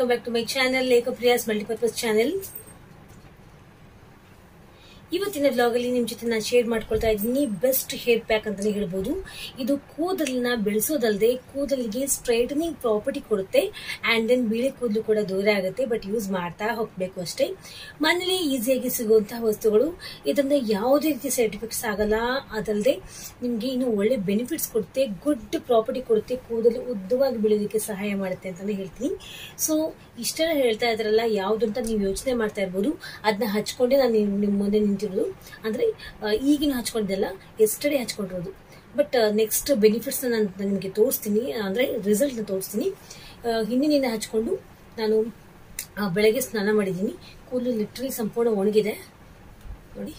welcome back to my channel, Lekhapriya's Multipurpose Channel. ಇವತ್ತಿನ vlog ಅಲ್ಲಿ ನಿಮ್ಮ ಜೊತೆ ನಾನು ಶೇರ್ ಮಾಡ್ಕೊಳ್ತಾ ಇದ್ದೀನಿ ಬೆಸ್ಟ್ ಹೇರ್ ಪ್ಯಾಕ್ ಅಂತಾನೆ ಹೇಳ್ಬೋದು. ಇದು ಕೂದಲನ್ನ ಬೆಳೆಸೋದಲ್ಲದೆ ಕೂದಲಿಗೆ ಸ್ಟ್ರೈಟನಿಂಗ್ ಪ್ರಾಪರ್ಟಿ ಕೊಡುತ್ತೆ ಅಂಡ್ ದೆನ್ ಬಿಳಿ ಕೂದಲು ಕೂಡ ದೂರ ಆಗುತ್ತೆ. ಬಟ್ ಯೂಸ್ ಮಾಡ್ತಾ ಹೋಗ್ಬೇಕು ಅಷ್ಟೇ. ಮನೇಲಿ ಈಸಿಯಾಗಿ ಸಿಗುವಂತಹ ವಸ್ತುಗಳು, ಇದರಿಂದ ಯಾವುದೇ ರೀತಿ ಸೈಡ್ ಎಫೆಕ್ಟ್ಸ್ ಆಗಲ್ಲ. ಅದಲ್ಲದೆ ನಿಮ್ಗೆ ಇನ್ನು ಒಳ್ಳೆ ಬೆನಿಫಿಟ್ಸ್ ಕೊಡುತ್ತೆ, ಗುಡ್ ಪ್ರಾಪರ್ಟಿ ಕೊಡುತ್ತೆ, ಕೂದಲು ಉದ್ದವಾಗಿ ಬೆಳೆಯೋದಕ್ಕೆ ಸಹಾಯ ಮಾಡುತ್ತೆ ಅಂತಾನೆ ಹೇಳ್ತೀನಿ. ಸೊ ಇಷ್ಟೆಲ್ಲ ಹೇಳ್ತಾ ಇದ್ರಲ್ಲ, ಯಾವ್ದು ಅಂತ ನೀವು ಯೋಚನೆ ಮಾಡ್ತಾ ಇರ್ಬೋದು. ಅದನ್ನ ಹಚ್ಕೊಂಡೆ ನಾನು ನಿಮ್ಮ ಮುಂದೆ ನಿಂತಿರೋದು. ಅಂದ್ರೆ ಈಗಿನ ಹಚ್ಕೊಂಡಿದ್ದಲ್ಲ, ಎಸ್ಟರ್ಡೇ ಹಚ್ಕೊಂಡಿರೋದು. ಬಟ್ ನೆಕ್ಸ್ಟ್ ಬೆನಿಫಿಟ್ಸ್ ನಾನು ನಿಮಗೆ ತೋರಿಸ್ತೀನಿ, ಅಂದ್ರೆ ರಿಸಲ್ಟ್ ತೋರಿಸ್ತೀನಿ. ಹಿಂದಿನಿಂದ ಹಚ್ಕೊಂಡು ನಾನು ಬೆಳಗ್ಗೆ ಸ್ನಾನ ಮಾಡಿದ್ದೀನಿ. ಕೂದಲು ಲಿಟ್ರಲಿ ಸಂಪೂರ್ಣ ಒಣಗಿದೆ ನೋಡಿ,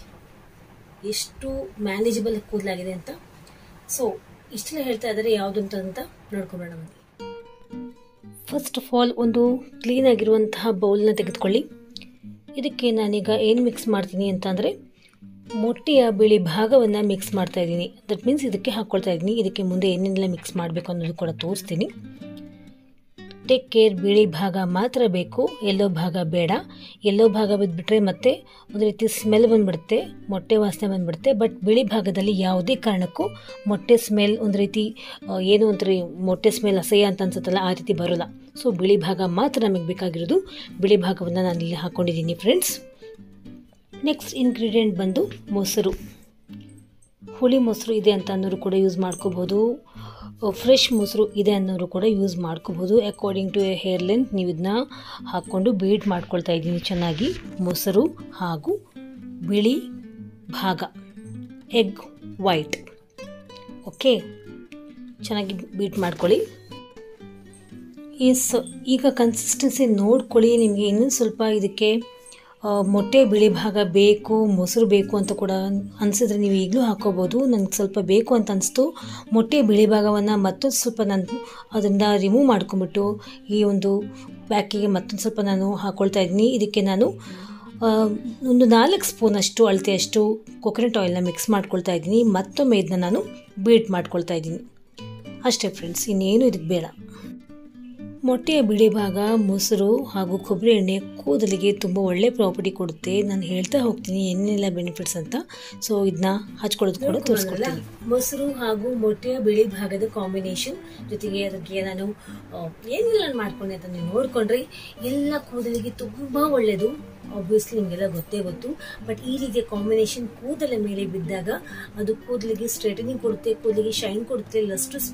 ಎಷ್ಟು ಮ್ಯಾನೇಜಬಲ್ ಕೂದಲಾಗಿದೆ ಅಂತ. ಸೊ ಇಷ್ಟೆಲ್ಲ ಹೇಳ್ತಾ ಇದ್ದಾರೆ, ಯಾವ್ದು ಅಂತ ನೋಡ್ಕೊಂಬೋಣ ಬನ್ನಿ. ಫಸ್ಟ್ ಆಫ್ ಆಲ್ ಒಂದು ಕ್ಲೀನ್ ಆಗಿರುವಂತಹ ಬೌಲ್ನ ತೆಗೆದುಕೊಳ್ಳಿ. ಇದಕ್ಕೆ ನಾನೀಗ ಏನು ಮಿಕ್ಸ್ ಮಾಡ್ತೀನಿ ಅಂತ ಅಂದರೆ, ಮೊಟ್ಟೆಯ ಬಿಳಿ ಭಾಗವನ್ನು ಮಿಕ್ಸ್ ಮಾಡ್ತಾ ಇದ್ದೀನಿ. ದಟ್ ಮೀನ್ಸ್ ಇದಕ್ಕೆ ಹಾಕ್ಕೊಳ್ತಾ ಇದ್ದೀನಿ. ಇದಕ್ಕೆ ಮುಂದೆ ಏನೇನೆಲ್ಲ ಮಿಕ್ಸ್ ಮಾಡಬೇಕು ಅನ್ನೋದು ಕೂಡ ತೋರಿಸ್ತೀನಿ. ಟೇಕ್ ಕೇರ್, ಬಿಳಿ ಭಾಗ ಮಾತ್ರ ಬೇಕು, ಎಲ್ಲೋ ಭಾಗ ಬೇಡ. ಎಲ್ಲೋ ಭಾಗ ಬಿದ್ದುಬಿಟ್ರೆ ಮತ್ತೆ ಒಂದು ರೀತಿ ಸ್ಮೆಲ್ ಬಂದ್ಬಿಡುತ್ತೆ, ಮೊಟ್ಟೆ ವಾಸನೆ ಬಂದ್ಬಿಡುತ್ತೆ. ಬಟ್ ಬಿಳಿ ಭಾಗದಲ್ಲಿ ಯಾವುದೇ ಕಾರಣಕ್ಕೂ ಮೊಟ್ಟೆ ಸ್ಮೆಲ್, ಒಂದು ರೀತಿ ಏನು ಒಂಥರ ಮೊಟ್ಟೆ ಸ್ಮೆಲ್ ಅಸಹ್ಯ ಅಂತ ಅನ್ಸುತ್ತಲ್ಲ, ಆ ರೀತಿ ಬರೋಲ್ಲ. ಸೊ ಬಿಳಿ ಭಾಗ ಮಾತ್ರ ನಮಗೆ ಬೇಕಾಗಿರೋದು. ಬಿಳಿ ಭಾಗವನ್ನು ನಾನು ಇಲ್ಲಿ ಹಾಕ್ಕೊಂಡಿದ್ದೀನಿ ಫ್ರೆಂಡ್ಸ್. ನೆಕ್ಸ್ಟ್ ಇಂಗ್ರೀಡಿಯೆಂಟ್ ಬಂದು ಮೊಸರು. ಹುಳಿ ಮೊಸರು ಇದೆ ಅಂತ ಅನ್ನೋರು ಕೂಡ ಯೂಸ್ ಮಾಡ್ಕೋಬೋದು, ಫ್ರೆಶ್ ಮೊಸರು ಇದೆ ಅನ್ನೋರು ಕೂಡ ಯೂಸ್ ಮಾಡ್ಕೋಬೋದು. ಅಕಾರ್ಡಿಂಗ್ ಟು ಹೇರ್ ಲೆಂತ್ ನೀವು ಇದನ್ನ ಹಾಕ್ಕೊಂಡು ಬೀಟ್ ಮಾಡ್ಕೊಳ್ತಾ ಇದ್ದೀನಿ ಚೆನ್ನಾಗಿ. ಮೊಸರು ಹಾಗೂ ಬಿಳಿ ಭಾಗ, ಎಗ್ ವೈಟ್. ಓಕೆ, ಚೆನ್ನಾಗಿ ಬೀಟ್ ಮಾಡ್ಕೊಳ್ಳಿ. ಈಗ ಕನ್ಸಿಸ್ಟೆನ್ಸಿ ನೋಡ್ಕೊಳ್ಳಿ. ನಿಮಗೆ ಇನ್ನೊಂದು ಸ್ವಲ್ಪ ಇದಕ್ಕೆ ಮೊಟ್ಟೆ ಬಿಳಿ ಭಾಗ ಬೇಕು, ಮೊಸರು ಬೇಕು ಅಂತ ಕೂಡ ಅನಿಸಿದ್ರೆ ನೀವು ಈಗಲೂ ಹಾಕೋಬೋದು. ನನಗೆ ಸ್ವಲ್ಪ ಬೇಕು ಅಂತ ಅನಿಸ್ತು. ಮೊಟ್ಟೆ ಬಿಳಿ ಭಾಗವನ್ನು ಮತ್ತೊಂದು ಸ್ವಲ್ಪ ನಾನು ಅದರಿಂದ ರಿಮೂವ್ ಮಾಡ್ಕೊಂಬಿಟ್ಟು ಈ ಒಂದು ಪ್ಯಾಕಿಗೆ ಮತ್ತೊಂದು ಸ್ವಲ್ಪ ನಾನು ಹಾಕ್ಕೊಳ್ತಾ ಇದ್ದೀನಿ. ಇದಕ್ಕೆ ನಾನು ಒಂದು 4 ಸ್ಪೂನಷ್ಟು ಅಳತೆಯಷ್ಟು ಕೊಕೊನಟ್ ಆಯಿಲ್ನ ಮಿಕ್ಸ್ ಮಾಡ್ಕೊಳ್ತಾ ಇದ್ದೀನಿ. ಮತ್ತೊಮ್ಮೆ ಇದನ್ನ ನಾನು ಬೀಟ್ ಮಾಡ್ಕೊಳ್ತಾ ಇದ್ದೀನಿ ಅಷ್ಟೇ ಫ್ರೆಂಡ್ಸ್, ಇನ್ನೇನು ಇದಕ್ಕೆ ಬೇಡ. ಮೊಟ್ಟೆಯ ಬಿಳಿ ಭಾಗ, ಮೊಸರು ಹಾಗೂ ಕೊಬ್ಬರಿ ಎಣ್ಣೆ ಕೂದಲಿಗೆ ತುಂಬ ಒಳ್ಳೆ ಪ್ರಾಪರ್ಟಿ ಕೊಡುತ್ತೆ. ನಾನು ಹೇಳ್ತಾ ಹೋಗ್ತೀನಿ ಏನೆಲ್ಲ ಬೆನಿಫಿಟ್ಸ್ ಅಂತ. ಸೊ ಇದನ್ನ ಹಚ್ಕೊಳ್ಳೋದು ಕೂಡ ತೋರಿಸ್ಕೊಡ್ತೀನಿ. ಮೊಸರು ಹಾಗೂ ಮೊಟ್ಟೆಯ ಬಿಳಿ ಭಾಗದ ಕಾಂಬಿನೇಷನ್ ಜೊತೆಗೆ ಅದಕ್ಕೆ ನಾನು ಏನೆಲ್ಲ ಮಾಡ್ಕೊಂಡೆ ಅಂತ ನೀವು ನೋಡ್ಕೊಂಡ್ರೆ ಎಲ್ಲ ಕೂದಲಿಗೆ ತುಂಬಾ ಒಳ್ಳೆಯದು. ಆಬ್ವಿಯಸ್ಲಿ ನಿಮಗೆಲ್ಲ ಗೊತ್ತೇ ಗೊತ್ತು. ಬಟ್ ಈ ರೀತಿಯ ಕಾಂಬಿನೇಷನ್ ಕೂದಲ ಮೇಲೆ ಬಿದ್ದಾಗ ಅದು ಕೂದಲಿಗೆ ಸ್ಟ್ರೈಟನಿಂಗ್ ಕೊಡುತ್ತೆ, ಕೂದಲಿಗೆ ಶೈನ್ ಕೊಡುತ್ತೆ, ಲಸ್ಟ್ರಸ್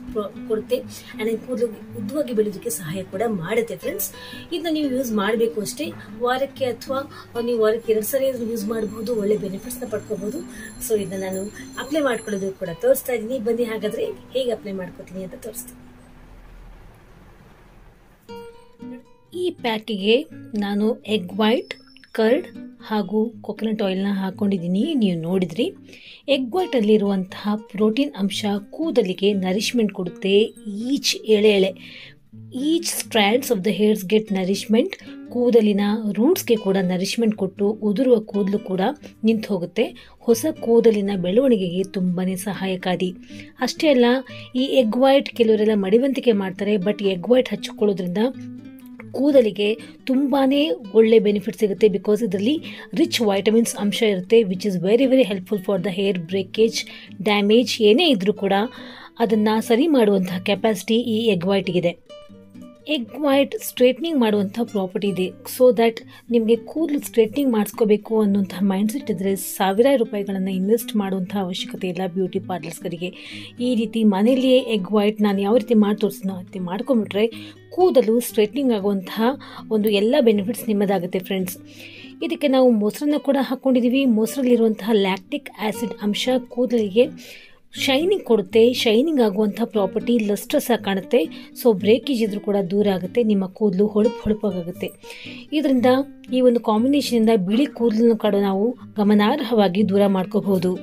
ಕೊಡುತ್ತೆ, ಅಂಡ್ ಕೂದಲಿಗೆ ಉದ್ದವಾಗಿ ಬೆಳೆಯೋದಕ್ಕೆ ಸಹಾಯ ಕೂಡ ಮಾಡುತ್ತೆ ಫ್ರೆಂಡ್ಸ್. ಇದನ್ನ ನೀವು ಯೂಸ್ ಮಾಡಬೇಕು ಅಷ್ಟೇ. ವಾರಕ್ಕೆ ಅಥವಾ ನೀವು ವಾರಕ್ಕೆ 2 ಸರಿ ಯೂಸ್ ಮಾಡಬಹುದು, ಒಳ್ಳೆ ಬೆನಿಫಿಟ್ಸ್ ನ ಪಡ್ಕೋಬಹುದು. ಸೊ ಇದನ್ನ ನಾನು ಅಪ್ಲೈ ಮಾಡ್ಕೊಳ್ಳೋದು ಕೂಡ ತೋರಿಸ್ತಾ ಇದ್ದೀನಿ. ಬನ್ನಿ ಹಾಗಾದ್ರೆ ಹೇಗೆ ಅಪ್ಲೈ ಮಾಡ್ಕೋತೀನಿ ಅಂತ ತೋರಿಸ್ತೀನಿ. ಈ ಪ್ಯಾಕಿಗೆ ನಾನು ಎಗ್ ವೈಟ್, ಕರ್ಡ್ ಹಾಗೂ ಕೊಕೊನಟ್ ಆಯಿಲ್ನ ಹಾಕ್ಕೊಂಡಿದ್ದೀನಿ. ನೀವು ನೋಡಿದ್ರಿ, ಎಗ್ ವೈಟಲ್ಲಿರುವಂತಹ ಪ್ರೋಟೀನ್ ಅಂಶ ಕೂದಲಿಗೆ ನರಿಶ್ಮೆಂಟ್ ಕೊಡುತ್ತೆ. Each strands of the hairs get nourishment. ಕೂದಲಿನ ರೂಟ್ಸ್ಗೆ ಕೂಡ ನರಿಶ್ಮೆಂಟ್ ಕೊಟ್ಟು ಉದುರುವ ಕೂದಲು ಕೂಡ ನಿಂತು ಹೋಗುತ್ತೆ. ಹೊಸ ಕೂದಲಿನ ಬೆಳವಣಿಗೆಗೆ ತುಂಬಾ ಸಹಾಯಕಾರಿ. ಅಷ್ಟೇ ಅಲ್ಲ, ಈ ಎಗ್ ವೈಟ್ ಕೆಲವರೆಲ್ಲ ಮಡಿವಂತಿಕೆ ಮಾಡ್ತಾರೆ. ಬಟ್ ಎಗ್ ವೈಟ್ ಹಚ್ಕೊಳ್ಳೋದ್ರಿಂದ ಕೂದಲಿಗೆ ತುಂಬಾ ಒಳ್ಳೆ ಬೆನಿಫಿಟ್ ಸಿಗುತ್ತೆ. ಬಿಕಾಸ್ ಇದರಲ್ಲಿ ರಿಚ್ ವೈಟಮಿನ್ಸ್ ಅಂಶ ಇರುತ್ತೆ, which is very very helpful for the hair breakage, damage ಏನೇ ಇದ್ರೂ ಕೂಡ ಅದನ್ನು ಸರಿ ಮಾಡುವಂತಹ ಕೆಪಾಸಿಟಿ ಈ ಎಗ್ ವೈಟ್ಗಿದೆ. ಎಗ್ ವೈಟ್ ಸ್ಟ್ರೇಟ್ನಿಂಗ್ ಮಾಡುವಂಥ ಪ್ರಾಪರ್ಟಿ ಇದೆ. ಸೊ ದ್ಯಾಟ್ ನಿಮಗೆ ಕೂದಲು ಸ್ಟ್ರೇಟ್ನಿಂಗ್ ಮಾಡಿಸ್ಕೋಬೇಕು ಅನ್ನುವಂಥ ಮೈಂಡ್ಸೆಟ್ ಇದ್ದರೆ ₹1000 ಇನ್ವೆಸ್ಟ್ ಮಾಡುವಂಥ ಅವಶ್ಯಕತೆ ಇಲ್ಲ ಬ್ಯೂಟಿ ಪಾರ್ಲರ್ಸ್ಗಳಿಗೆ. ಈ ರೀತಿ ಮನೆಯಲ್ಲಿಯೇ ಎಗ್ ವೈಟ್ ನಾನು ಯಾವ ರೀತಿ ಮಾಡಿ ತೋರಿಸ್ತೀನೋ ಆ ರೀತಿ ಮಾಡ್ಕೊಂಬಿಟ್ರೆ ಕೂದಲು ಸ್ಟ್ರೇಟ್ನಿಂಗ್ ಆಗುವಂತಹ ಒಂದು ಎಲ್ಲ ಬೆನಿಫಿಟ್ಸ್ ನಿಮ್ಮದಾಗುತ್ತೆ ಫ್ರೆಂಡ್ಸ್. ಇದಕ್ಕೆ ನಾವು ಮೊಸರನ್ನು ಕೂಡ ಹಾಕ್ಕೊಂಡಿದ್ದೀವಿ. ಮೊಸರಲ್ಲಿರುವಂತಹ ಲ್ಯಾಕ್ಟಿಕ್ ಆ್ಯಸಿಡ್ ಅಂಶ ಕೂದಲಿಗೆ ಶೈನಿಂಗ್ ಕೊಡುತ್ತೆ. ಶೈನಿಂಗ್ ಆಗುವಂಥ ಪ್ರಾಪರ್ಟಿ, ಲಸ್ಟ್ರಸ್ ಆಗಿ ಕಾಣುತ್ತೆ. ಸೊ ಬ್ರೇಕೇಜ್ ಇದ್ರೂ ಕೂಡ ದೂರ ಆಗುತ್ತೆ, ನಿಮ್ಮ ಕೂದಲು ಹೊಳಪಾಗುತ್ತೆ. ಇದರಿಂದ ಈ ಒಂದು ಕಾಂಬಿನೇಷನಿಂದ ಬಿಳಿ ಕೂದಲನ್ನು ಕೂಡ ನಾವು ಗಮನಾರ್ಹವಾಗಿ ದೂರ ಮಾಡ್ಕೋಬಹುದು.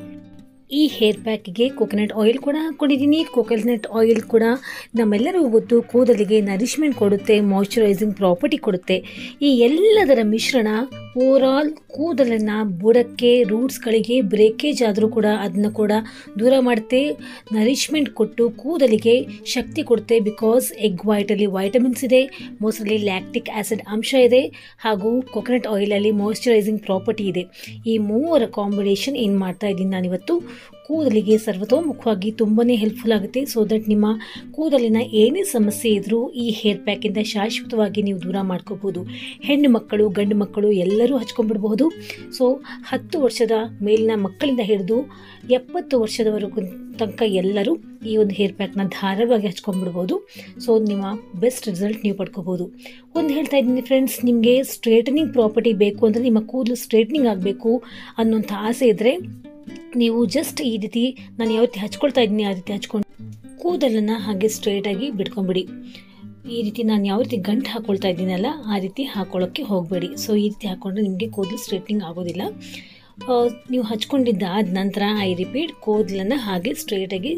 ಈ ಹೇರ್ ಪ್ಯಾಕಿಗೆ ಕೊಕೊನಟ್ ಆಯಿಲ್ ಕೂಡ ಹಾಕ್ಕೊಂಡಿದ್ದೀನಿ. ಕೊಕೊನಟ್ ಆಯಿಲ್ ಕೂಡ ನಮ್ಮೆಲ್ಲರಿಗೂ ಗೊತ್ತು, ಕೂದಲಿಗೆ ನರಿಶ್ಮೆಂಟ್ ಕೊಡುತ್ತೆ, ಮಾಯ್ಶ್ಚರೈಸಿಂಗ್ ಪ್ರಾಪರ್ಟಿ ಕೊಡುತ್ತೆ. ಈ ಎಲ್ಲದರ ಮಿಶ್ರಣ ಓವರಾಲ್ ಕೂದಲನ್ನು ಬುಡಕ್ಕೆ ರೂಟ್ಸ್ಗಳಿಗೆ ಬ್ರೇಕೇಜ್ ಆದರೂ ಕೂಡ ಅದನ್ನ ಕೂಡ ದೂರ ಮಾಡುತ್ತೆ, ನರಿಶ್ಮೆಂಟ್ ಕೊಟ್ಟು ಕೂದಲಿಗೆ ಶಕ್ತಿ ಕೊಡುತ್ತೆ. ಬಿಕಾಸ್ ಎಗ್ ವೈಟಲ್ಲಿ ವೈಟಮಿನ್ಸ್ ಇದೆ, ಮೊಸರಲ್ಲಿ ಲ್ಯಾಕ್ಟಿಕ್ ಆ್ಯಸಿಡ್ ಅಂಶ ಇದೆ, ಹಾಗೂ ಕೊಕೊನಟ್ ಆಯಿಲಲ್ಲಿ ಮಾಯಿಶ್ಚರೈಸಿಂಗ್ ಪ್ರಾಪರ್ಟಿ ಇದೆ. ಈ ಮೂವರ ಕಾಂಬಿನೇಷನ್ ಏನು ಮಾಡ್ತಾ ಇದ್ದೀನಿ ನಾನಿವತ್ತು, ಕೂದಲಿಗೆ ಸರ್ವತೋಮುಖವಾಗಿ ತುಂಬಾ ಹೆಲ್ಪ್ಫುಲ್ ಆಗುತ್ತೆ. ಸೊ ದಟ್ ನಿಮ್ಮ ಕೂದಲಿನ ಏನೇ ಸಮಸ್ಯೆ ಇದ್ದರೂ ಈ ಹೇರ್ ಪ್ಯಾಕಿಂದ ಶಾಶ್ವತವಾಗಿ ನೀವು ದೂರ ಮಾಡ್ಕೋಬೋದು. ಹೆಣ್ಣು ಮಕ್ಕಳು ಗಂಡು ಮಕ್ಕಳು ಎಲ್ಲರೂ ಹಚ್ಕೊಂಡ್ಬಿಡ್ಬಹುದು. ಸೊ 10 ವರ್ಷದ ಮೇಲಿನ ಮಕ್ಕಳಿಂದ ಹಿಡಿದು 70 ವರ್ಷದವರೆಗೂ ತನಕ ಎಲ್ಲರೂ ಈ ಒಂದು ಹೇರ್ ಪ್ಯಾಕ್ನ ಧಾರಾಳವಾಗಿ ಹಚ್ಕೊಂಡ್ಬಿಡ್ಬೋದು. ಸೊ ನಿಮ್ಮ ಬೆಸ್ಟ್ ರಿಸಲ್ಟ್ ನೀವು ಪಡ್ಕೋಬೋದು. ಒಂದು ಹೇಳ್ತಾ ಇದ್ದೀನಿ ಫ್ರೆಂಡ್ಸ್, ನಿಮಗೆ ಸ್ಟ್ರೇಟನಿಂಗ್ ಪ್ರಾಪರ್ಟಿ ಬೇಕು ಅಂದರೆ, ನಿಮ್ಮ ಕೂದಲು ಸ್ಟ್ರೇಟ್ನಿಂಗ್ ಆಗಬೇಕು ಅನ್ನೋಂಥ ಆಸೆ ಇದ್ದರೆ ನೀವು ಜಸ್ಟ್ ಈ ರೀತಿ ನಾನು ಯಾವ ರೀತಿ ಹಚ್ಕೊಳ್ತಾ ಇದ್ದೀನಿ ಆ ರೀತಿ ಹಚ್ಕೊಂಡು ಕೂದಲನ್ನು ಹಾಗೆ ಸ್ಟ್ರೇಟಾಗಿ ಬಿಟ್ಕೊಂಬಿಡಿ. ಈ ರೀತಿ ನಾನು ಯಾವ ರೀತಿ ಗಂಟು ಹಾಕ್ಕೊಳ್ತಾ ಇದ್ದೀನಲ್ಲ ಆ ರೀತಿ ಹಾಕೊಳ್ಳೋಕ್ಕೆ ಹೋಗಬೇಡಿ. ಸೊ ಈ ರೀತಿ ಹಾಕ್ಕೊಂಡ್ರೆ ನಿಮಗೆ ಕೂದಲು ಸ್ಟ್ರೇಟ್ನಿಂಗ್ ಆಗೋದಿಲ್ಲ. ನೀವು ಹಚ್ಕೊಂಡಿದ್ದಾದ ನಂತರ ಐ ರಿಪೀಟ್ ಕೂದಲನ್ನು ಹಾಗೆ ಸ್ಟ್ರೇಟಾಗಿ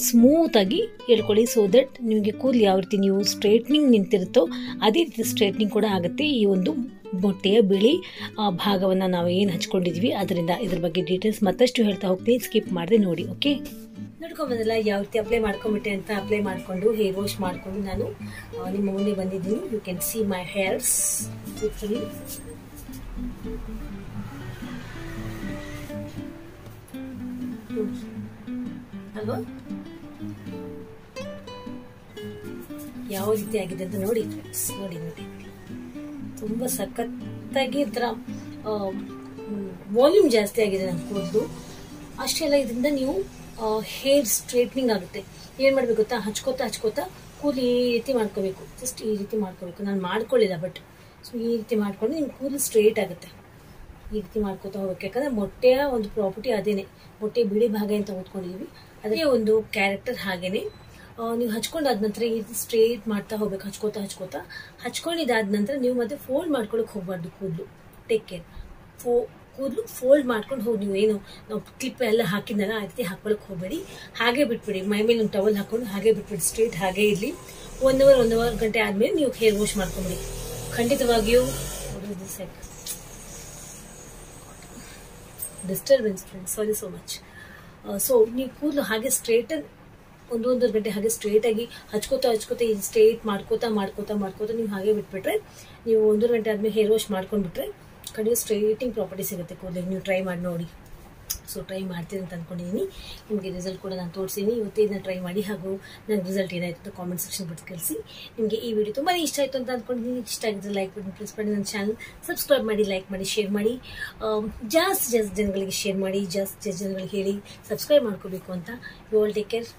ಸ್ಮೂತಾಗಿ ಎಳ್ಕೊಳ್ಳಿ. ಸೊ ದಟ್ ನಿಮಗೆ ಕೂದಲು ಯಾವ ರೀತಿ ನೀವು ಸ್ಟ್ರೇಟ್ನಿಂಗ್ ನಿಂತಿರುತ್ತೋ ಅದೇ ರೀತಿ ಸ್ಟ್ರೇಟ್ನಿಂಗ್ ಕೂಡ ಆಗುತ್ತೆ. ಈ ಒಂದು ಮೊಟ್ಟೆಯ ಬಿಳಿ ಭಾಗವನ್ನು ನಾವು ಏನು ಹಚ್ಕೊಂಡಿದ್ವಿ ಅದರಿಂದ. ಇದ್ರ ಬಗ್ಗೆ ಡೀಟೇಲ್ಸ್ ಮತ್ತಷ್ಟು ಹೇಳ್ತಾ ಹೋಗ್ತೀನಿ, ಸ್ಕಿಪ್ ಮಾಡದೆ ನೋಡಿ. ಓಕೆ, ನೋಡ್ಕೊಂಬಂದಲ್ಲ ಯಾವ ರೀತಿ ಅಪ್ಲೈ ಮಾಡ್ಕೊಂಬಿಟ್ಟೆ ಅಂತ. ಅಪ್ಲೈ ಮಾಡಿಕೊಂಡು ಹೇರ್ ವಾಶ್ ಮಾಡಿಕೊಂಡು ನಾನು ನಿಮ್ಮ ಮುಂದೆ ಬಂದಿದ್ದೀನಿ. You can see my hairs ಅಲ್ವಾ, ಯಾವ ರೀತಿ ಆಗಿದೆ ಅಂತ ನೋಡಿ ಫ್ರೆಂಡ್ಸ್. ನೋಡಿ ನೋಡಿ, ತುಂಬ ಸಖತ್ತಾಗಿ ಒಂಥರ ವಾಲ್ಯೂಮ್ ಜಾಸ್ತಿ ಆಗಿದೆ ನನ್ನ ಕೂದಲು. ಅಷ್ಟೇ ಅಲ್ಲ, ಇದರಿಂದ ನೀವು ಹೇರ್ ಸ್ಟ್ರೇಟ್ನಿಂಗ್ ಆಗುತ್ತೆ. ಏನು ಮಾಡಬೇಕು ಗೊತ್ತಾ, ಹಚ್ಕೋತಾ ಕೂದಲು ಈ ರೀತಿ ಮಾಡ್ಕೋಬೇಕು. ಜಸ್ಟ್ ಈ ರೀತಿ ಮಾಡ್ಕೋಬೇಕು. ನಾನು ಮಾಡ್ಕೊಳ್ಳಿಲ್ಲ, ಬಟ್ ಸೊ ಈ ರೀತಿ ಮಾಡ್ಕೊಂಡು ನಿಮ್ಮ ಕೂದಲು ಸ್ಟ್ರೇಟ್ ಆಗುತ್ತೆ. ಈ ರೀತಿ ಮಾಡ್ಕೋತಾ ಹೋಗ್ಬೇಕು. ಯಾಕಂದರೆ ಮೊಟ್ಟೆಯ ಒಂದು ಪ್ರಾಪರ್ಟಿ ಅದೇನೆ, ಮೊಟ್ಟೆ ಬಿಳಿ ಭಾಗ ಅಂತ ಓದ್ಕೊಂಡಿದ್ವಿ, ಅದೇ ಒಂದು ಕ್ಯಾರೆಕ್ಟರ್. ಹಾಗೇನೆ ನೀವು ಹಚ್ಕೊಂಡಾದ ನಂತರ ಈ ರೀತಿ ಸ್ಟ್ರೇಟ್ ಮಾಡ್ತಾ ಹೋಗ್ಬೇಕು. ಹಚ್ಕೊಂಡಿದ್ದಾದ ನಂತರ ನೀವು ಮತ್ತೆ ಫೋಲ್ಡ್ ಮಾಡ್ಕೊಳಕ್ಕೆ ಹೋಗ್ಬಾರ್ದು ಕೂದಲು. Take care. ಕೂದಲು ಫೋಲ್ಡ್ ಮಾಡ್ಕೊಂಡು ಹೋಗಿ, ನೀವು ಏನು ನಾವು ಕ್ಲಿಪ್ ಎಲ್ಲ ಹಾಕಿದ್ನಲ್ಲ ಆ ರೀತಿ ಹಾಕೊಳಕ್ಕೆ ಹೋಗಬೇಡಿ. ಹಾಗೆ ಬಿಟ್ಬಿಡಿ, ಮೈ ಮೇಲೆ ಒಂದು ಟವಲ್ ಹಾಕೊಂಡು ಹಾಗೆ ಬಿಟ್ಬಿಡಿ. ಸ್ಟ್ರೇಟ್ ಹಾಗೆ ಇರಲಿ. 1 ಅವರ್ ಗಂಟೆ ಆದಮೇಲೆ ನೀವು ಹೇರ್ ವಾಶ್ ಮಾಡ್ಕೊಂಬಿಡಿ. ಖಂಡಿತವಾಗಿಯೂ disturbance friends, sorry so much. So ನೀವು ಕೂದಲು ಹಾಗೆ ಸ್ಟ್ರೇಟ್ 1-1.5 ಗಂಟೆ ಹಾಗೆ ಸ್ಟ್ರೇಟ್ ಆಗಿ ಹಚ್ಕೋತಾ ಈ ಸ್ಟ್ರೇಟ್ ಮಾಡ್ಕೋತಾ ನೀವು ಹಾಗೆ ಬಿಟ್ಬಿಟ್ರೆ, ನೀವು 1.5 ಗಂಟೆ ಆದ್ಮೇಲೆ ಹೇರ್ ವಾಶ್ ಮಾಡ್ಕೊಂಡ್ಬಿಟ್ರೆ ಖಂಡಿತ ಸ್ಟ್ರೇಟಿಂಗ್ ಪ್ರಾಪರ್ಟಿ ಸಿಗುತ್ತೆ ಕೂದಲಿಗೆ. ನೀವು ಟ್ರೈ ಮಾಡಿ ನೋಡಿ. ಸೊ ಟ್ರೈ ಮಾಡ್ತೀನಿ ಅಂತ ಅಂದ್ಕೊಂಡಿದ್ದೀನಿ. ನಿಮಗೆ ರಿಸಲ್ಟ್ ಕೂಡ ನಾನು ತೋರಿಸ್ತೀನಿ. ಇವತ್ತೇ ಇದನ್ನ ಟ್ರೈ ಮಾಡಿ, ಹಾಗೂ ನನಗೆ ರಿಸಲ್ಟ್ ಏನಾಯಿತು ಅಂತ ಕಾಮೆಂಟ್ ಸೆಕ್ಷನ್ ಬಿಟ್ಟು ಕಳಿಸಿ. ನಿಮಗೆ ಈ ವಿಡಿಯೋ ತುಂಬಾ ಇಷ್ಟ ಆಯಿತು ಅಂತ ಅಂದ್ಕೊಂಡಿದ್ದೀನಿ. ಇಷ್ಟ ಆಗಿದ್ರೆ ಲೈಕ್ ಬಟನ್ ಪ್ರೆಸ್ ಮಾಡಿ, ನನ್ನ ಚಾನಲ್ ಸಬ್ಸ್ಕ್ರೈಬ್ ಮಾಡಿ, ಲೈಕ್ ಮಾಡಿ, ಶೇರ್ ಮಾಡಿ. ಜಾಸ್ತಿ ಜನಗಳಿಗೆ ಶೇರ್ ಮಾಡಿ, ಜಾಸ್ತಿ ಜನಗಳಿಗೆ ಹೇಳಿ ಸಬ್ಸ್ಕ್ರೈಬ್ ಮಾಡ್ಕೋಬೇಕು ಅಂತ. You all take care.